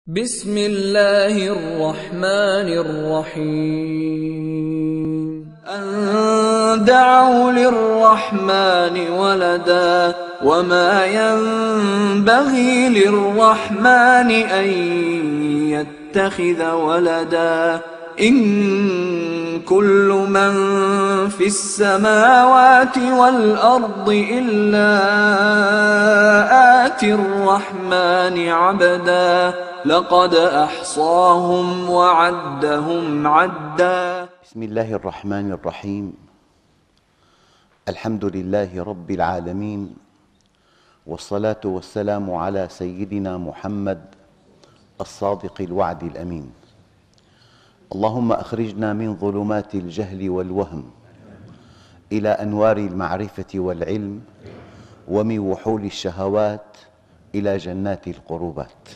بسم الله الرحمن الرحيم أن دعوا للرحمن ولدا وما ينبغي للرحمن أن يتخذ ولدا إن كل من في السماوات والأرض إلا آتي الرحمن عبدا لقد أحصاهم وعدهم عدا. بسم الله الرحمن الرحيم. الحمد لله رب العالمين، والصلاة والسلام على سيدنا محمد الصادق الوعد الأمين. اللهم أخرجنا من ظلمات الجهل والوهم إلى أنوار المعرفة والعلم، ومن وحول الشهوات إلى جنات القربات.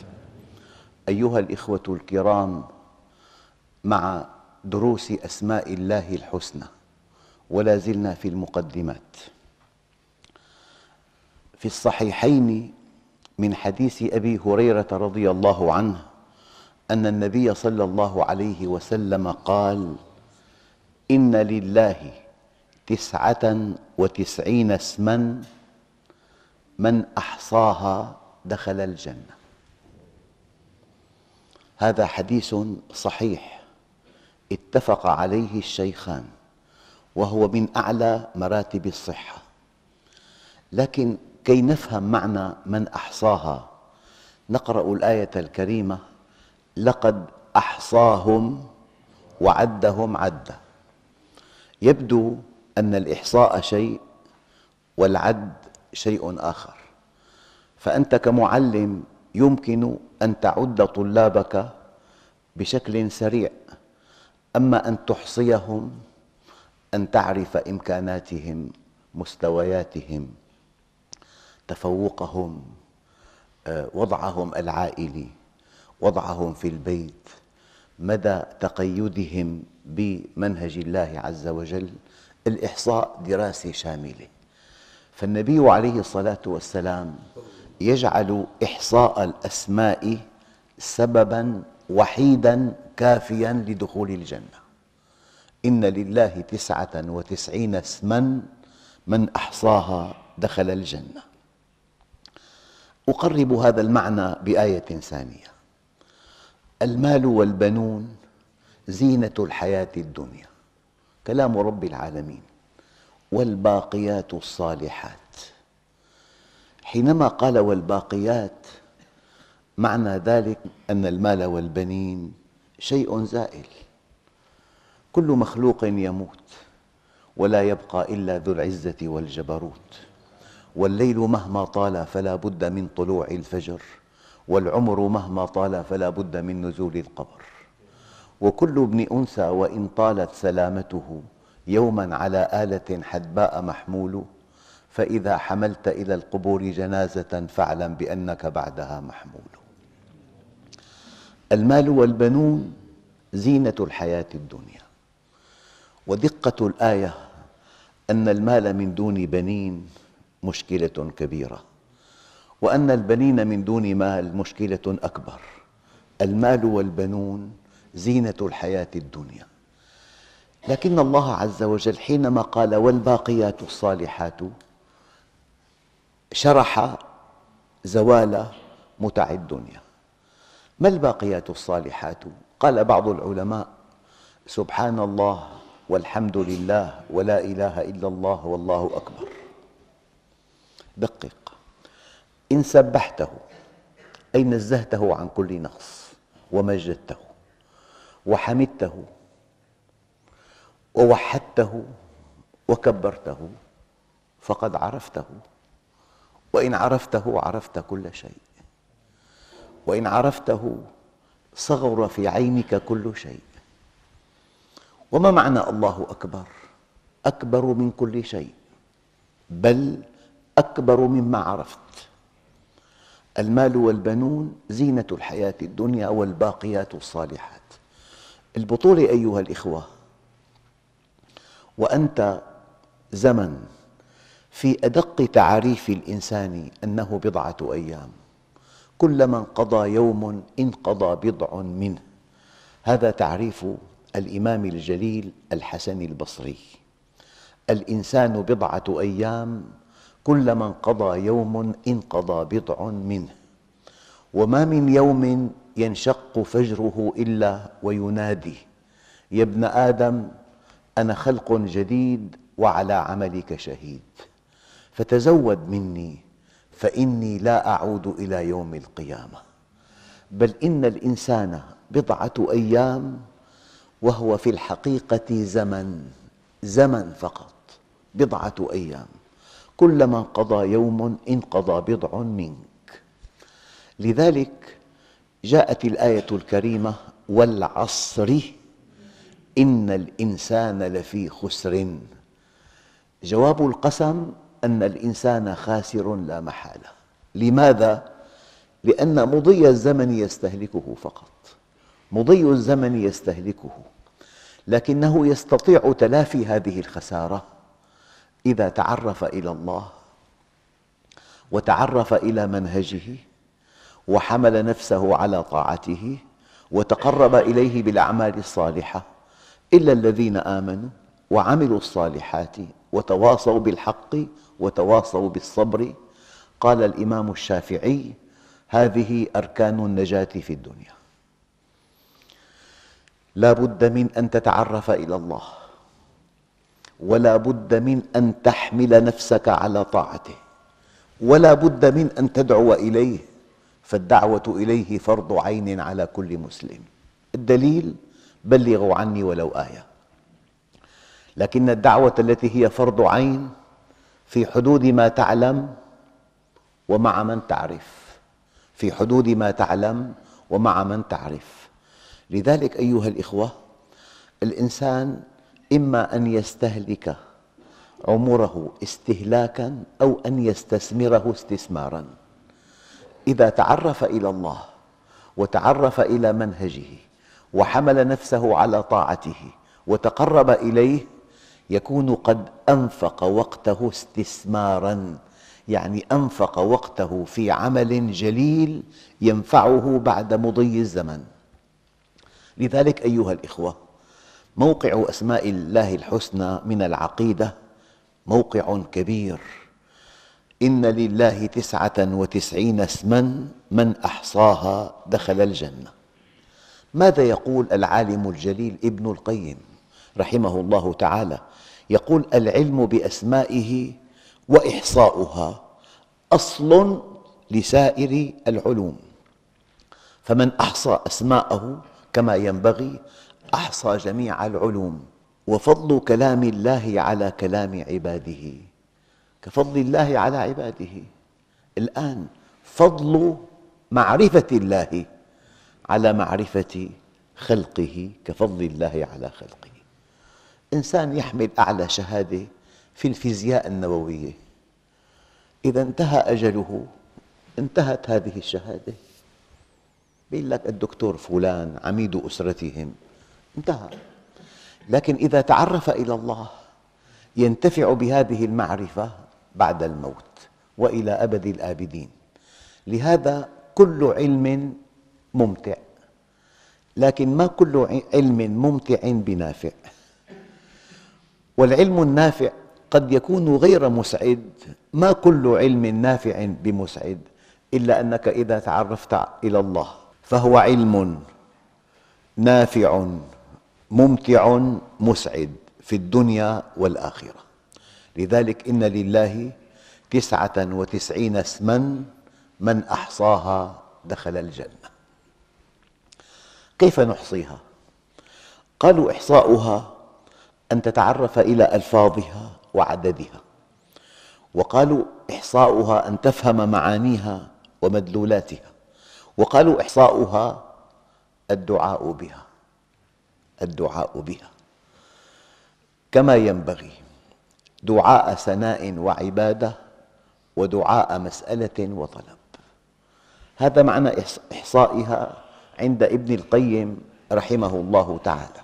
أيها الإخوة الكرام، مع دروس أسماء الله الحسنى، ولا زلنا في المقدمات. في الصحيحين من حديث أبي هريرة رضي الله عنه أن النبي صلى الله عليه وسلم قال: إن لله 99 اسما من أحصاها دخل الجنة. هذا حديث صحيح اتفق عليه الشيخان، وهو من أعلى مراتب الصحة. لكن كي نفهم معنى من أحصاها نقرأ الآية الكريمة: لقد أحصاهم وعدهم عدا. يبدو أن الإحصاء شيء والعد شيء آخر، فأنت كمعلم يمكن أن تعد طلابك بشكل سريع، أما أن تحصيهم، أن تعرف إمكاناتهم، مستوياتهم، تفوقهم، وضعهم العائلي، وضعهم في البيت، مدى تقيدهم بمنهج الله عز وجل. الإحصاء دراسة شاملة، فالنبي عليه الصلاة والسلام يجعل إحصاء الأسماء سبباً وحيداً كافياً لدخول الجنة. إن لله 99 اسماً من أحصاها دخل الجنة. أقرب هذا المعنى بآية ثانية: المال والبنون زينة الحياة الدنيا. كلام رب العالمين. والباقيات الصالحات. حينما قال والباقيات، معنى ذلك أن المال والبنين شيء زائل. كل مخلوق يموت، ولا يبقى إلا ذو العزة والجبروت. والليل مهما طال فلا بد من طلوع الفجر، والعمر مهما طال فلا بد من نزول القبر. وكل ابن أنثى وإن طالت سلامته يوما على آلة حدباء محمول، فإذا حملت إلى القبور جنازة فاعلم بأنك بعدها محمول. المال والبنون زينة الحياة الدنيا. ودقة الآية أن المال من دون بنين مشكلة كبيرة، وأن البنين من دون مال مشكلة أكبر. المال والبنون زينة الحياة الدنيا. لكن الله عز وجل حينما قال والباقيات الصالحات شرح زوال متع الدنيا. ما الباقيات الصالحات؟ قال بعض العلماء: سبحان الله والحمد لله ولا إله إلا الله والله أكبر. دقق: إن سبحته أي نزهته عن كل نقص، ومجدته، وحمدته، ووحدته، وكبرته، فقد عرفته. وإن عرفته عرفت كل شيء، وإن عرفته صغر في عينك كل شيء. وما معنى الله أكبر؟ أكبر من كل شيء، بل أكبر مما عرفت. المال والبنون زينة الحياة الدنيا والباقيات الصالحات. البطولة أيها الإخوة، وأنت زمن في أدق تعاريف الإنسان أنه بضعة أيام، كلما انقضى يوم انقضى بضع منه. هذا تعريف الإمام الجليل الحسن البصري. الإنسان بضعة أيام، كلما انقضى يوم انقضى بضع منه، وما من يوم ينشق فجره إلا وينادي: يا ابن آدم أنا خلق جديد وعلى عملك شهيد، فتزود مني فإني لا أعود إلى يوم القيامة. بل إن الإنسان بضعة أيام وهو في الحقيقة زمن فقط، بضعة أيام، كلما انقضى يوم انقضى بضع منك. لذلك جاءت الآية الكريمة: والعصر إن الإنسان لفي خسر. جواب القسم أن الإنسان خاسر لا محالة. لماذا؟ لأن مضي الزمن يستهلكه فقط، مضي الزمن يستهلكه، لكنه يستطيع تلافي هذه الخسارة إذا تعرف إلى الله وتعرف إلى منهجه وحمل نفسه على طاعته وتقرب إليه بالأعمال الصالحة. إلا الذين آمنوا وعملوا الصالحات وتواصوا بالحق وتواصوا بالصبر. قال الإمام الشافعي: هذه أركان النجاة في الدنيا. لا بد من أن تتعرف إلى الله، ولا بد من أن تحمل نفسك على طاعته، ولا بد من أن تدعو إليه، فالدعوة إليه فرض عين على كل مسلم. الدليل: بلغوا عني ولو آية. لكن الدعوة التي هي فرض عين في حدود ما تعلم ومع من تعرف، في حدود ما تعلم ومع من تعرف. لذلك أيها الإخوة، الإنسان إما أن يستهلك عمره استهلاكاً أو أن يستثمره استثماراً. إذا تعرف إلى الله وتعرف إلى منهجه وحمل نفسه على طاعته وتقرب إليه، يكون قد أنفق وقته استثماراً، يعني أنفق وقته في عمل جليل ينفعه بعد مضي الزمن. لذلك أيها الإخوة، موقع أسماء الله الحسنى من العقيدة موقع كبير. إن لله 99 اسماً من أحصاها دخل الجنة. ماذا يقول العالم الجليل ابن القيم رحمه الله تعالى؟ يقول: العلم بأسمائه وإحصاؤها أصل لسائر العلوم، فمن أحصى أسماءه كما ينبغي أحصى جميع العلوم. وفضل كلام الله على كلام عباده كفضل الله على عباده. الآن فضل معرفة الله على معرفة خلقه كفضل الله على خلقه. إنسان يحمل أعلى شهادة في الفيزياء النووية، إذا انتهى أجله انتهت هذه الشهادة. يقول لك الدكتور فلان عميد أسرتهم، انتهى. لكن إذا تعرف إلى الله ينتفع بهذه المعرفة بعد الموت وإلى أبد الآبدين. لهذا كل علم ممتع، لكن ما كل علم ممتع بنافع. والعلم النافع قد يكون غير مسعد. ما كل علم نافع بمسعد، إلا أنك إذا تعرفت إلى الله فهو علم نافع ممتع مسعد في الدنيا والآخرة. لذلك إن لله 99 اسماً من أحصاها دخل الجنة. كيف نحصيها؟ قالوا: إحصاؤها أن تتعرف إلى ألفاظها وعددها. وقالوا: إحصاؤها أن تفهم معانيها ومدلولاتها. وقالوا: إحصاؤها الدعاء بها، الدعاء بها كما ينبغي، دعاء ثناء وعبادة ودعاء مسألة وطلب. هذا معنى إحصائها عند ابن القيم رحمه الله تعالى.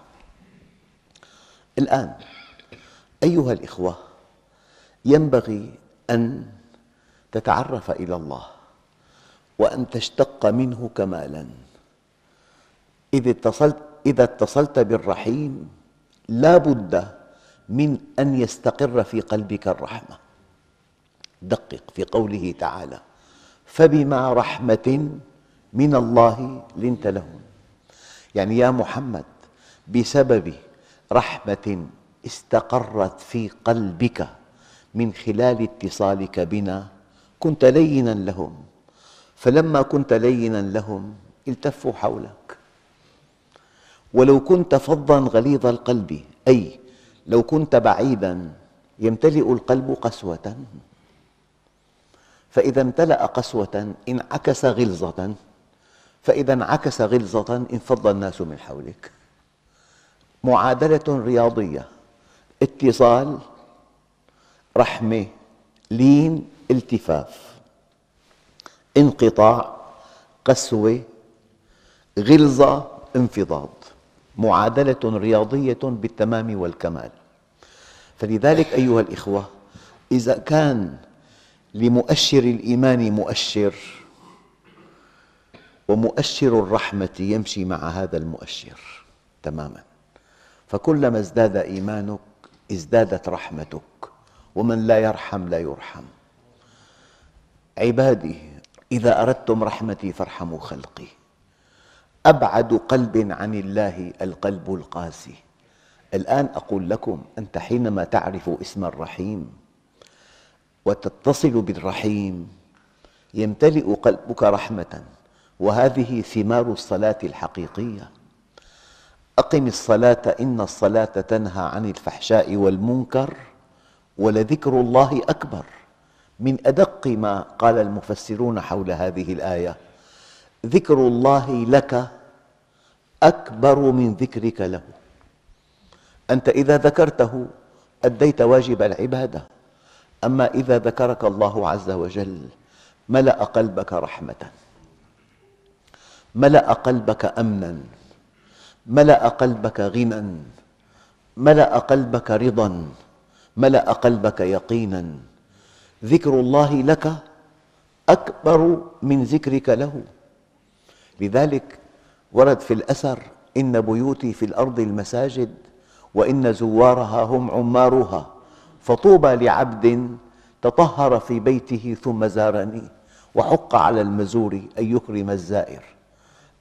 الآن أيها الإخوة، ينبغي أن تتعرف إلى الله وأن تشتق منه كمالا. إذا اتصلت بالرحيم لا بد من أن يستقر في قلبك الرحمة. دقق في قوله تعالى: فبما رحمة من الله لنت لهم. يعني يا محمد، بسبب رحمة استقرت في قلبك من خلال اتصالك بنا كنت لينا لهم، فلما كنت لينا لهم التفوا حولك. ولو كنت فظا غليظ القلب، أي لو كنت بعيدا، يمتلئ القلب قسوة، فإذا امتلأ قسوة انعكس غلظة، فإذا انعكس غلظة انفض الناس من حولك. معادلة رياضية: اتصال، رحمة، لين، التفاف. انقطاع، قسوة، غلظة، انفضاض. معادلة رياضية بالتمام والكمال. فلذلك أيها الإخوة، إذا كان لمؤشر الإيمان مؤشر، ومؤشر الرحمة يمشي مع هذا المؤشر تماما، فكلما ازداد إيمانك ازدادت رحمتك، ومن لا يرحم لا يرحم. عبادي إذا أردتم رحمتي فارحموا خلقي. أبعد قلب عن الله القلب القاسي. الآن أقول لكم: أنت حينما تعرف اسم الرحيم وتتصل بالرحيم يمتلئ قلبك رحمة، وهذه ثمار الصلاة الحقيقية. أقم الصلاة إن الصلاة تنهى عن الفحشاء والمنكر ولذكر الله أكبر. من أدق ما قال المفسرون حول هذه الآية: ذكر الله لك أكبر من ذكرك له. أنت إذا ذكرته أديت واجب العبادة، أما إذا ذكرك الله عز وجل ملأ قلبك رحمة، ملأ قلبك أمنا، ملأ قلبك غنى، ملأ قلبك رضا، ملأ قلبك يقينا. ذكر الله لك أكبر من ذكرك له. لذلك ورد في الأثر: إن بيوتي في الأرض المساجد وإن زوارها هم عمارها، فطوبى لعبد تطهر في بيته ثم زارني، وحق على المزور أن يكرم الزائر.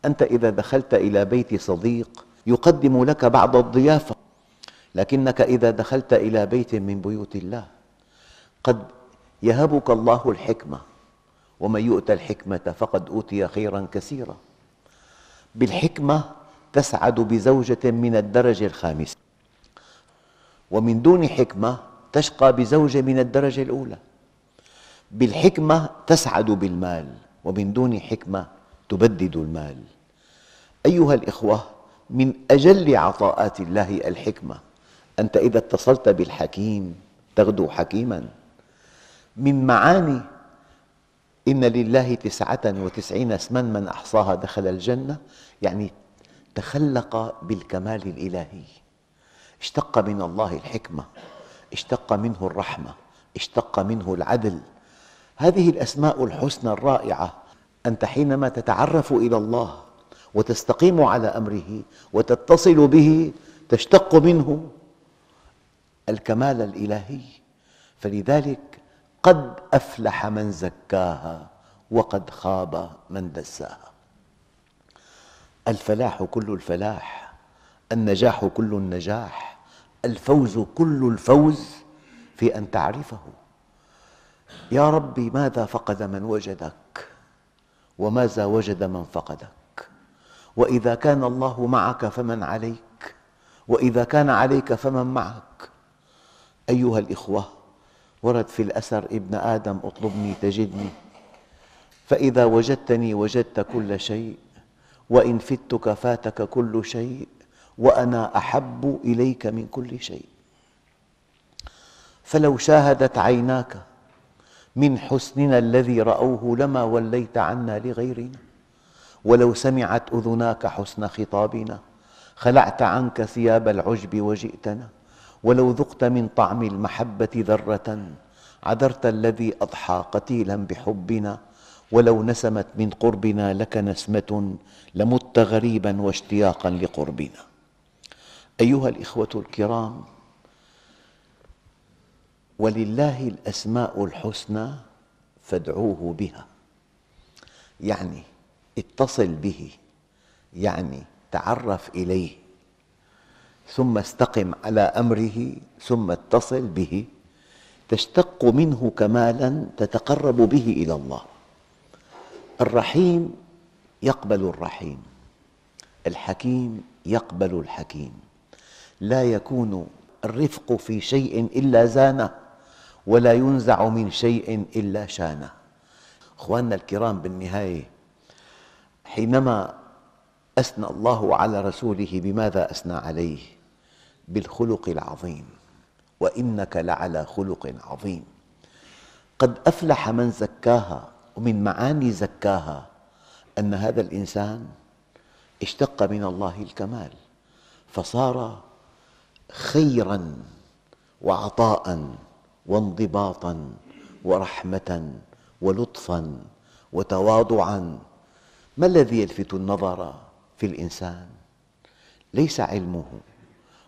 أنت إذا دخلت إلى بيت صديق يقدم لك بعض الضيافة، لكنك إذا دخلت إلى بيت من بيوت الله قد يهبك الله الحكمة، ومن يؤت الحكمة فقد أوتي خيرا كثيرا. بالحكمة تسعد بزوجة من الدرجة الخامسة، ومن دون حكمة تشقى بزوجة من الدرجة الأولى. بالحكمة تسعد بالمال، ومن دون حكمة تبدد المال. أيها الإخوة، من أجل عطاءات الله الحكمة. أنت إذا اتصلت بالحكيم تغدو حكيما. من معاني إن لله 99 اسما من أحصاها دخل الجنة، يعني تخلق بالكمال الإلهي. اشتق من الله الحكمة، اشتق منه الرحمة، اشتق منه العدل. هذه الأسماء الحسنى الرائعة، أنت حينما تتعرف إلى الله وتستقيم على أمره وتتصل به تشتق منه الكمال الإلهي. فلذلك قد أفلح من زكاها وقد خاب من دساها. الفلاح كل الفلاح، النجاح كل النجاح، الفوز كل الفوز في أن تعرفه. يا ربي، ماذا فقد من وجدك وماذا وجد من فقدك؟ وإذا كان الله معك فمن عليك، وإذا كان عليك فمن معك؟ أيها الإخوة، ورد في الأثر: ابن آدم اطلبني تجدني، فإذا وجدتني وجدت كل شيء، وإن فتك فاتك كل شيء، وأنا أحب إليك من كل شيء. فلو شاهدت عيناك من حسننا الذي رأوه لما وليت عنا لغيرنا، ولو سمعت أذناك حسن خطابنا خلعت عنك ثياب العجب وجئتنا، ولو ذقت من طعم المحبة ذرة عذرت الذي أضحى قتيلا بحبنا، ولو نسمت من قربنا لك نسمة لمت غريبا واشتياقا لقربنا. أيها الإخوة الكرام، ولله الأسماء الحسنى فادعوه بها، يعني اتصل به، يعني تعرف إليه، ثم استقم على أمره، ثم اتصل به، تشتق منه كمالا تتقرب به إلى الله. الرحيم يقبل الرحيم، الحكيم يقبل الحكيم، لا يكون الرفق في شيء إلا زانه، ولا ينزع من شيء إلا شانه. أخواننا الكرام، بالنهاية حينما أثنى الله على رسوله بماذا أثنى عليه؟ بالخلق العظيم، وإنك لعلى خلق عظيم. قد أفلح من زكاها، ومن معاني زكاها أن هذا الإنسان اشتق من الله الكمال، فصار خيراً وعطاءً وانضباطاً ورحمة ولطفاً وتواضعاً. ما الذي يلفت النظر في الإنسان؟ ليس علمه،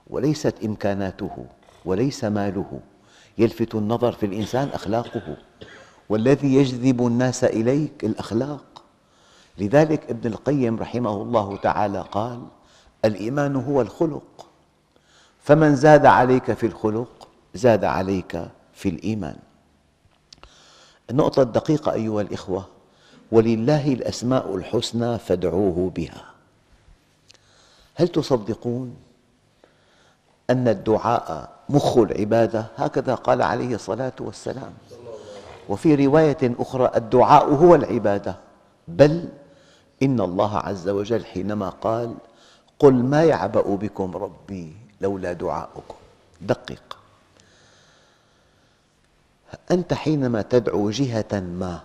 وليست إمكاناته، وليس ماله، يلفت النظر في الإنسان أخلاقه، والذي يجذب الناس إليك الأخلاق. لذلك ابن القيم رحمه الله تعالى قال: الإيمان هو الخلق، فمن زاد عليك في الخلق زاد عليك في الإيمان. النقطة الدقيقة أيها الإخوة: ولله الأسماء الحسنى فادعوه بها. هل تصدقون أن الدعاء مخ العبادة؟ هكذا قال عليه الصلاة والسلام. وفي رواية أخرى: الدعاء هو العبادة، بل إن الله عز وجل حينما قال: قل ما يعبأ بكم ربي لولا دعاؤكم. دقق، أنت حينما تدعو جهة ما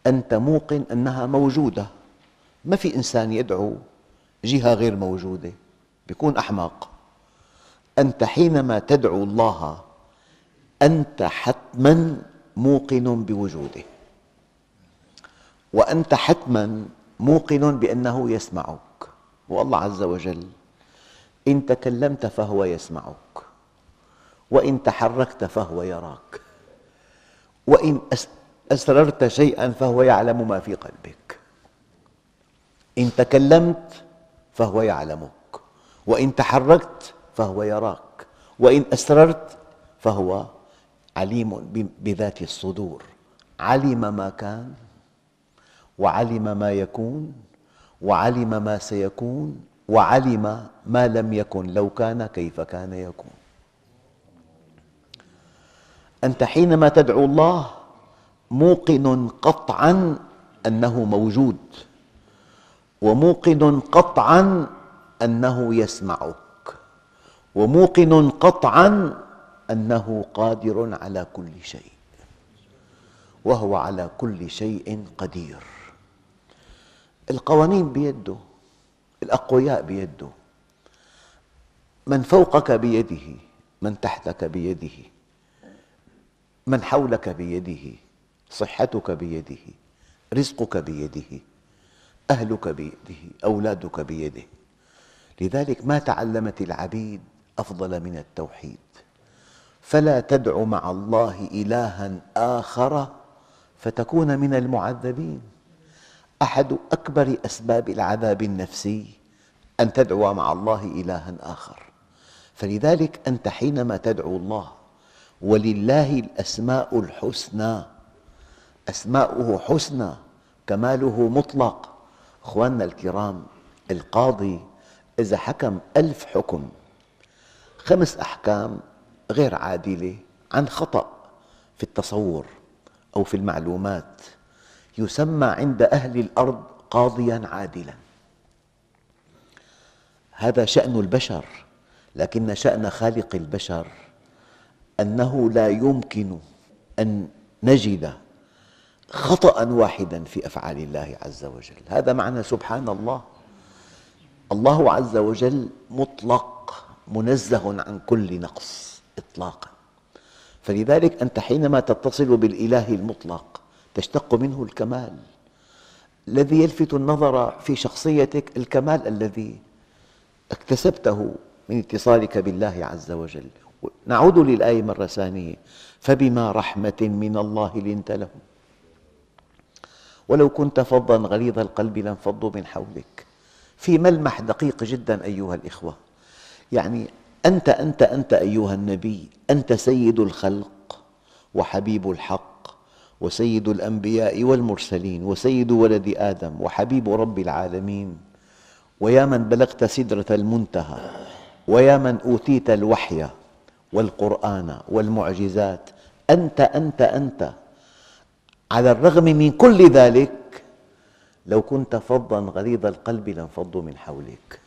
أنت موقن أنها موجودة. ما في إنسان يدعو جهة غير موجودة، يكون أحمق. أنت حينما تدعو الله أنت حتماً موقن بوجوده، وأنت حتماً موقن بأنه يسمعك. والله عز وجل إن تكلمت فهو يسمعك، وإن تحركت فهو يراك، وإن أسررت شيئاً فهو يعلم ما في قلبك. إن تكلمت فهو يعلمك، وإن تحركت فهو يراك، وإن أسررت فهو عليم بذات الصدور. علم ما كان، وعلم ما يكون، وعلم ما سيكون، وعلم ما لم يكن لو كان كيف كان يكون. أنت حينما تدعو الله موقن قطعاً أنه موجود، وموقن قطعاً أنه يسمعك، وموقن قطعاً أنه قادر على كل شيء، وهو على كل شيء قدير. القوانين بيده، الأقوياء بيده، من فوقك بيده، من تحتك بيده، من حولك بيده، صحتك بيده، رزقك بيده، أهلك بيده، أولادك بيده. لذلك ما تعلمت العبيد أفضل من التوحيد. فلا تدع مع الله إلها آخر فتكون من المعذبين. أحد أكبر أسباب العذاب النفسي أن تدعو مع الله إلها آخر. فلذلك أنت حينما تدعو الله ولله الأسماء الحسنى، أسماؤه حسنى، كماله مطلق. أخواننا الكرام، القاضي إذا حكم 1000 حكم 5 أحكام غير عادلة عن خطأ في التصور أو في المعلومات، يسمى عند أهل الأرض قاضياً عادلاً. هذا شأن البشر، لكن شأن خالق البشر أنه لا يمكن أن نجد خطأ واحداً في أفعال الله عز وجل. هذا معنى سبحان الله. الله عز وجل مطلق، منزه عن كل نقص إطلاقاً. فلذلك أنت حينما تتصل بالإله المطلق تشتق منه الكمال. الذي يلفت النظر في شخصيتك الكمال الذي اكتسبته من اتصالك بالله عز وجل. نعود للآية مرة ثانية: فبما رحمة من الله لنت لهم ولو كنت فظا غليظ القلب لانفضوا من حولك. في ملمح دقيق جدا أيها الإخوة، يعني أنت أيها النبي، أنت سيد الخلق وحبيب الحق وسيد الأنبياء والمرسلين وسيد ولد آدم وحبيب رب العالمين، ويا من بلغت سدرة المنتهى، ويا من أوتيت الوحي والقرآن والمعجزات. أنت على الرغم من كل ذلك لو كنت فظا غليظ القلب لانفضوا من حولك.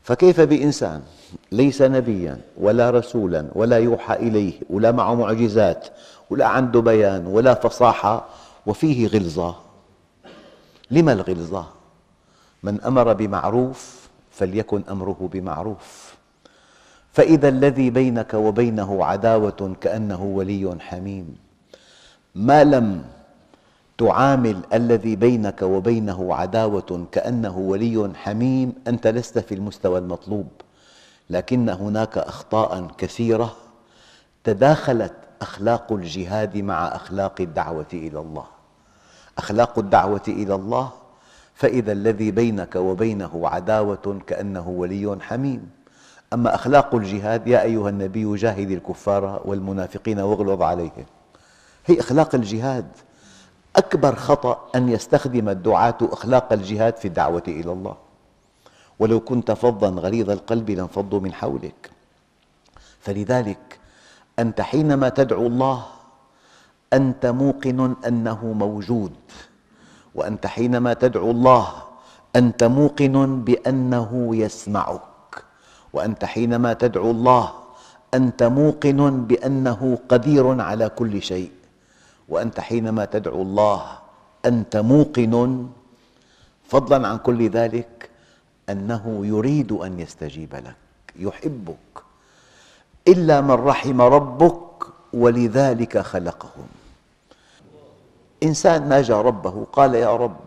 فكيف بإنسان ليس نبيا ولا رسولا ولا يوحى إليه ولا معه معجزات ولا عنده بيان ولا فصاحة وفيه غلظة؟ لم الغلظة؟ من أمر بمعروف فليكن أمره بمعروف. فإذا الذي بينك وبينه عداوة كأنه ولي حميم، ما لم تعامل الذي بينك وبينه عداوة كأنه ولي حميم أنت لست في المستوى المطلوب. لكن هناك أخطاء كثيرة تداخلت أخلاق الجهاد مع أخلاق الدعوة إلى الله. أخلاق الدعوة إلى الله: فإذا الذي بينك وبينه عداوة كأنه ولي حميم. أما أخلاق الجهاد: يا أيها النبي جاهد الكفار والمنافقين واغلظ عليهم. هي أخلاق الجهاد. أكبر خطأ أن يستخدم الدعاة أخلاق الجهاد في الدعوة إلى الله. ولو كنت فظا غليظ القلب لانفضوا من حولك. فلذلك أنت حينما تدعو الله أنت موقن أنه موجود، وأنت حينما تدعو الله أنت موقن بأنه يسمعك، وأنت حينما تدعو الله أنت موقن بأنه قدير على كل شيء، وأنت حينما تدعو الله أنت موقن فضلا عن كل ذلك أنه يريد أن يستجيب لك، يحبك. إلا من رحم ربك ولذلك خلقهم. إنسان ناجى ربه قال: يا رب،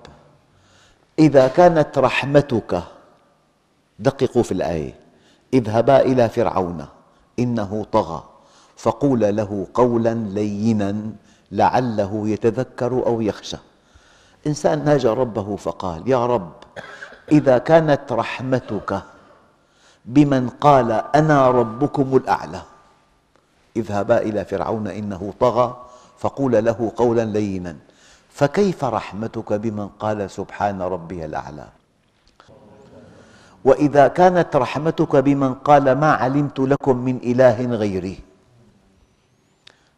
إذا كانت رحمتك، دققوا في الآية، اذهبا إلى فرعون إنه طغى فقولا له قولا لينا لعله يتذكر أو يخشى. إنسان ناجى ربه فقال: يا رب، إذا كانت رحمتك بمن قال أنا ربكم الأعلى، اذهبا إلى فرعون إنه طغى فقولا له قولا لينا، فكيف رحمتك بمن قال سبحان ربي الأعلى؟ وإذا كانت رحمتك بمن قال ما علمت لكم من إله غيري،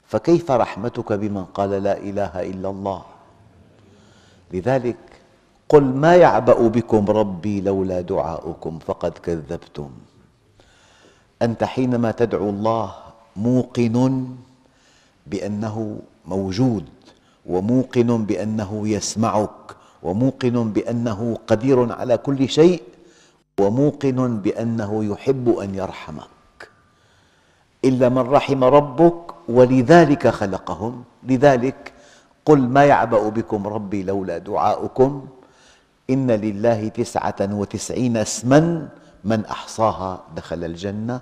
فكيف رحمتك بمن قال لا إله إلا الله؟ لذلك قل ما يعبأ بكم ربي لولا دعاؤكم فقد كذبتم. أنت حينما تدعو الله موقن بأنه موجود، وموقن بأنه يسمعك، وموقن بأنه قدير على كل شيء، وموقن بأنه يحب أن يرحمك. إلا من رحم ربك ولذلك خلقهم. لذلك قل ما يعبأ بكم ربي لولا دعاؤكم إن لله 99 اسما من أحصاها دخل الجنة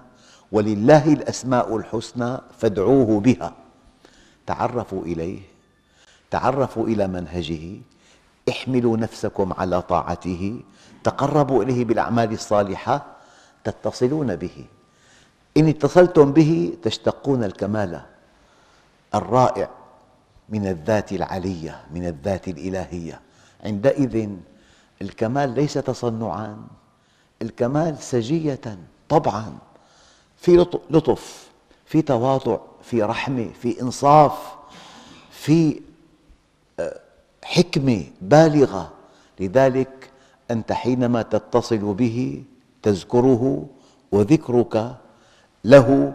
ولله الأسماء الحسنى فادعوه بها. تعرفوا إليه، تعرفوا إلى منهجه، احملوا نفسكم على طاعته، تقربوا إليه بالأعمال الصالحة، تتصلون به. إن اتصلتم به تشتقون الكمال الرائع من الذات العلية، من الذات الإلهية. عندئذ الكمال ليس تصنعاً، الكمال سجية طبعاً، في لطف، في تواضع، في رحمة، في إنصاف، في حكمة بالغة. لذلك أنت حينما تتصل به تذكره، وذكرك له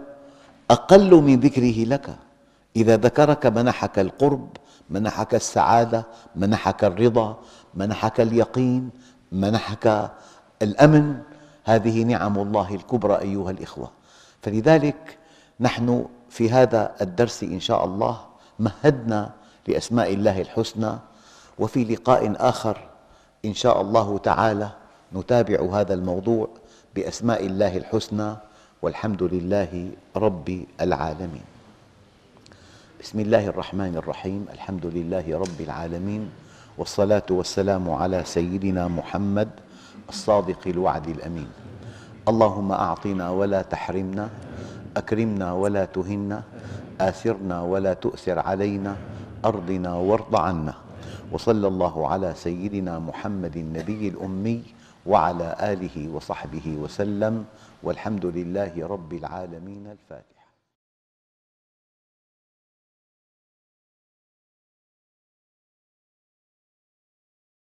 أقل من ذكره لك. إذا ذكرك منحك القرب، منحك السعادة، منحك الرضا، منحك اليقين، منحك الأمن. هذه نعم الله الكبرى أيها الإخوة. فلذلك نحن في هذا الدرس إن شاء الله مهدنا لأسماء الله الحسنى. وفي لقاء آخر إن شاء الله تعالى نتابع هذا الموضوع بأسماء الله الحسنى، والحمد لله رب العالمين. بسم الله الرحمن الرحيم. الحمد لله رب العالمين، والصلاة والسلام على سيدنا محمد الصادق الوعد الأمين. اللهم أعطنا ولا تحرمنا، أكرمنا ولا تهنا، آثرنا ولا تؤثر علينا، أرضنا وارض عنا. وصلى الله على سيدنا محمد النبي الأمي وعلى آله وصحبه وسلم، والحمد لله رب العالمين. الفاتحة.